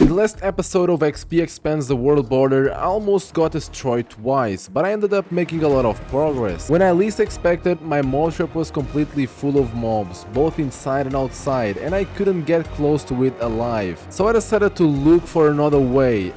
In the last episode of XP Expands the World Border, I almost got destroyed twice, but I ended up making a lot of progress. When I least expected, my mob trap was completely full of mobs, both inside and outside, and I couldn't get close to it alive. So I decided to look for another way.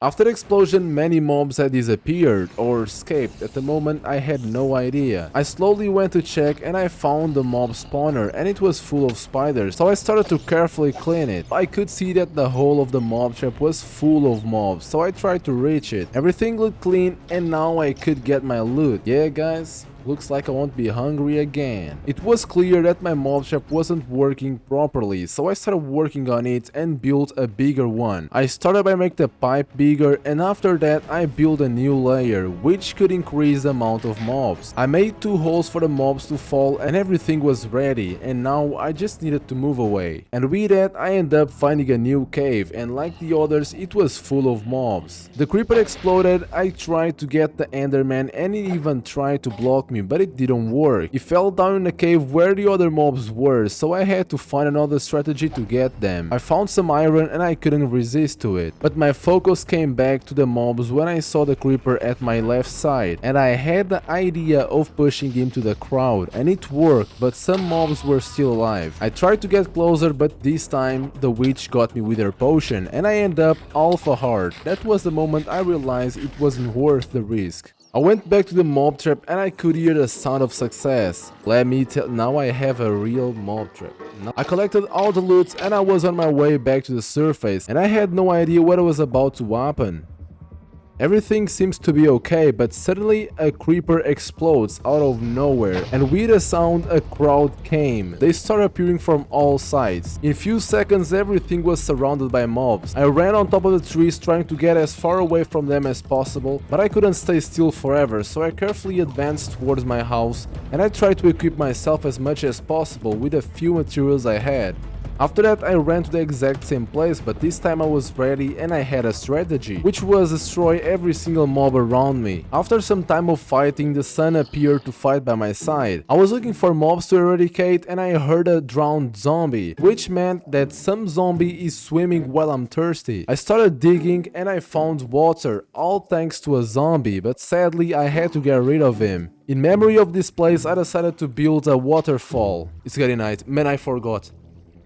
After the explosion, many mobs had disappeared or escaped. At the moment, I had no idea. I slowly went to check and I found the mob spawner and it was full of spiders, so I started to carefully clean it. I could see that the whole of the mob trap was full of mobs, so I tried to reach it. Everything looked clean and now I could get my loot. Yeah guys, looks like I won't be hungry again. It was clear that my mob trap wasn't working properly, so I started working on it and built a bigger one. I started by making the pipe bigger, and after that I built a new layer, which could increase the amount of mobs. I made 2 holes for the mobs to fall and everything was ready, and now I just needed to move away. And with that I ended up finding a new cave, and like the others it was full of mobs. The creeper exploded, I tried to get the enderman and it even tried to block me, but it didn't work. It fell down in the cave where the other mobs were, so I had to find another strategy to get them. I found some iron and I couldn't resist to it, but my focus came back to the mobs when I saw the creeper at my left side, and I had the idea of pushing him to the crowd, and it worked, but some mobs were still alive. I tried to get closer, but this time the witch got me with her potion and I ended up alpha hard. That was the moment I realized it wasn't worth the risk. I went back to the mob trap and I could hear the sound of success. Let me tell, now I have a real mob trap. I collected all the loot and I was on my way back to the surface, and I had no idea what was about to happen. Everything seems to be okay, but suddenly a creeper explodes out of nowhere, and with a sound a crowd came. They started appearing from all sides. In few seconds everything was surrounded by mobs. I ran on top of the trees trying to get as far away from them as possible, but I couldn't stay still forever, so I carefully advanced towards my house and I tried to equip myself as much as possible with the few materials I had. After that I ran to the exact same place, but this time I was ready and I had a strategy, which was destroy every single mob around me. After some time of fighting, the sun appeared to fight by my side. I was looking for mobs to eradicate and I heard a drowned zombie, which meant that some zombie is swimming while I'm thirsty. I started digging and I found water, all thanks to a zombie, but sadly I had to get rid of him. In memory of this place I decided to build a waterfall. It's getting night. Man, I forgot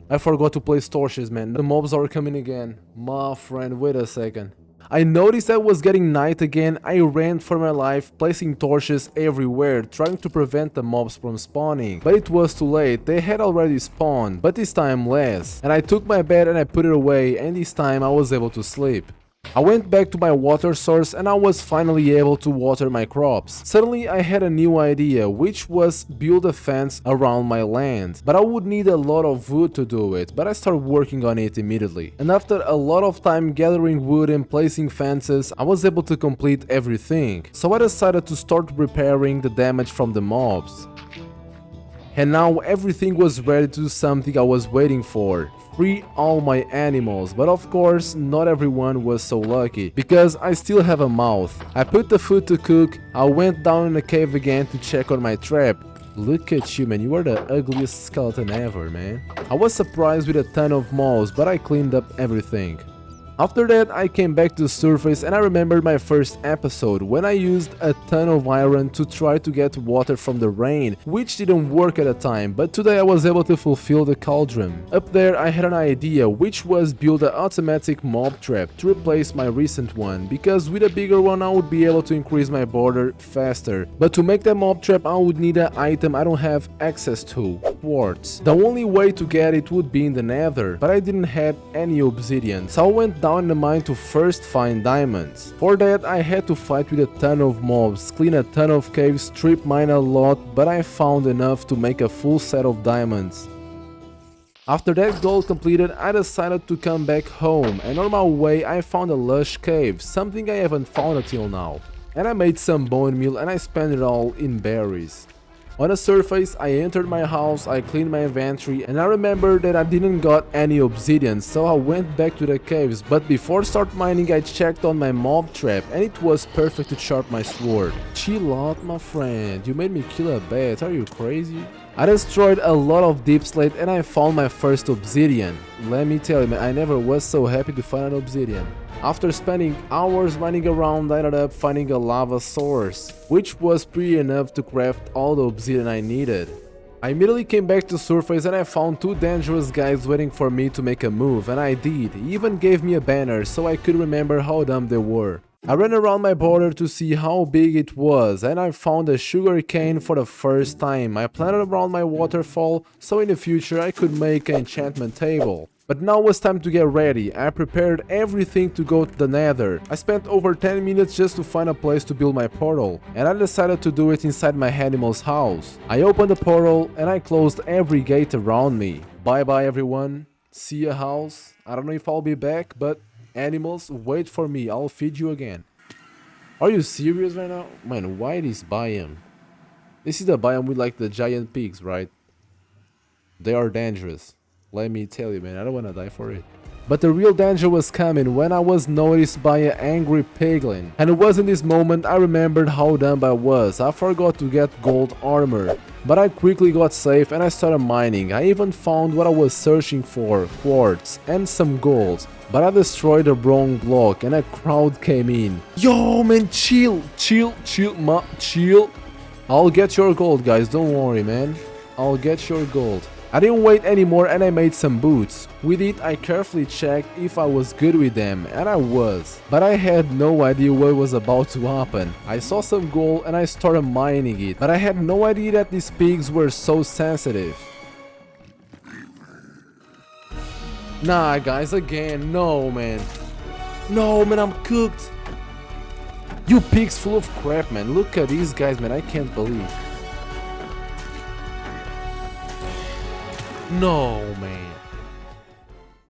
to place torches, man. The mobs are coming again. My friend, wait a second. I noticed that it was getting night again. I ran for my life, placing torches everywhere, trying to prevent the mobs from spawning. But it was too late. They had already spawned, but this time less. And I took my bed and I put it away, and this time I was able to sleep. I went back to my water source and I was finally able to water my crops. Suddenly I had a new idea, which was build a fence around my land. But I would need a lot of wood to do it, but I started working on it immediately. And after a lot of time gathering wood and placing fences, I was able to complete everything. So I decided to start repairing the damage from the mobs. And now everything was ready to do something I was waiting for. Free all my animals, but of course not everyone was so lucky, because I still have a mouth. I put the food to cook, I went down in the cave again to check on my trap. Look at you, man, you are the ugliest skeleton ever, man. I was surprised with a ton of mobs, but I cleaned up everything. After that I came back to the surface and I remembered my first episode when I used a ton of iron to try to get water from the rain, which didn't work at the time, but today I was able to fulfill the cauldron. Up there I had an idea, which was build an automatic mob trap to replace my recent one, because with a bigger one I would be able to increase my border faster. But to make that mob trap I would need an item I don't have access to, quartz. The only way to get it would be in the nether, but I didn't have any obsidian, so I went down in the mine to first find diamonds. For that I had to fight with a ton of mobs, clean a ton of caves, strip mine a lot, but I found enough to make a full set of diamonds. After that goal completed, I decided to come back home, and on my way I found a lush cave, something I haven't found until now. And I made some bone meal and I spent it all in berries. On the surface, I entered my house, I cleaned my inventory, and I remember that I didn't got any obsidian, so I went back to the caves, but before start mining I checked on my mob trap, and it was perfect to sharp my sword. Chill out, my friend, you made me kill a bat, are you crazy? I destroyed a lot of deep slate and I found my first obsidian. Let me tell you, man, I never was so happy to find an obsidian. After spending hours mining around, I ended up finding a lava source, which was pretty enough to craft all the obsidian I needed. I immediately came back to surface and I found two dangerous guys waiting for me to make a move, and I did. He even gave me a banner so I could remember how dumb they were. I ran around my border to see how big it was, and I found a sugar cane for the first time. I planted around my waterfall so in the future I could make an enchantment table. But now was time to get ready. I prepared everything to go to the nether. I spent over 10 minutes just to find a place to build my portal, and I decided to do it inside my animal's house. I opened the portal and I closed every gate around me. Bye bye everyone. See ya, house. I don't know if I'll be back, but animals, wait for me, I'll feed you again. Are you serious right now? Man, why this biome? This is the biome with like the giant pigs, right? They are dangerous. Let me tell you, man, I don't wanna die for it. But the real danger was coming when I was noticed by an angry piglin. And it was in this moment I remembered how dumb I was. I forgot to get gold armor. But I quickly got safe and I started mining. I even found what I was searching for, quartz and some gold. But I destroyed a wrong block and a crowd came in. Yo man, chill. I'll get your gold, guys, don't worry, man. I'll get your gold. I didn't wait anymore and I made some boots. With it I carefully checked if I was good with them, and I was. But I had no idea what was about to happen. I saw some gold and I started mining it, but I had no idea that these pigs were so sensitive. Nah guys, again, no man. No man, I'm cooked. You pigs full of crap, man. Look at these guys, man, I can't believe. No, man.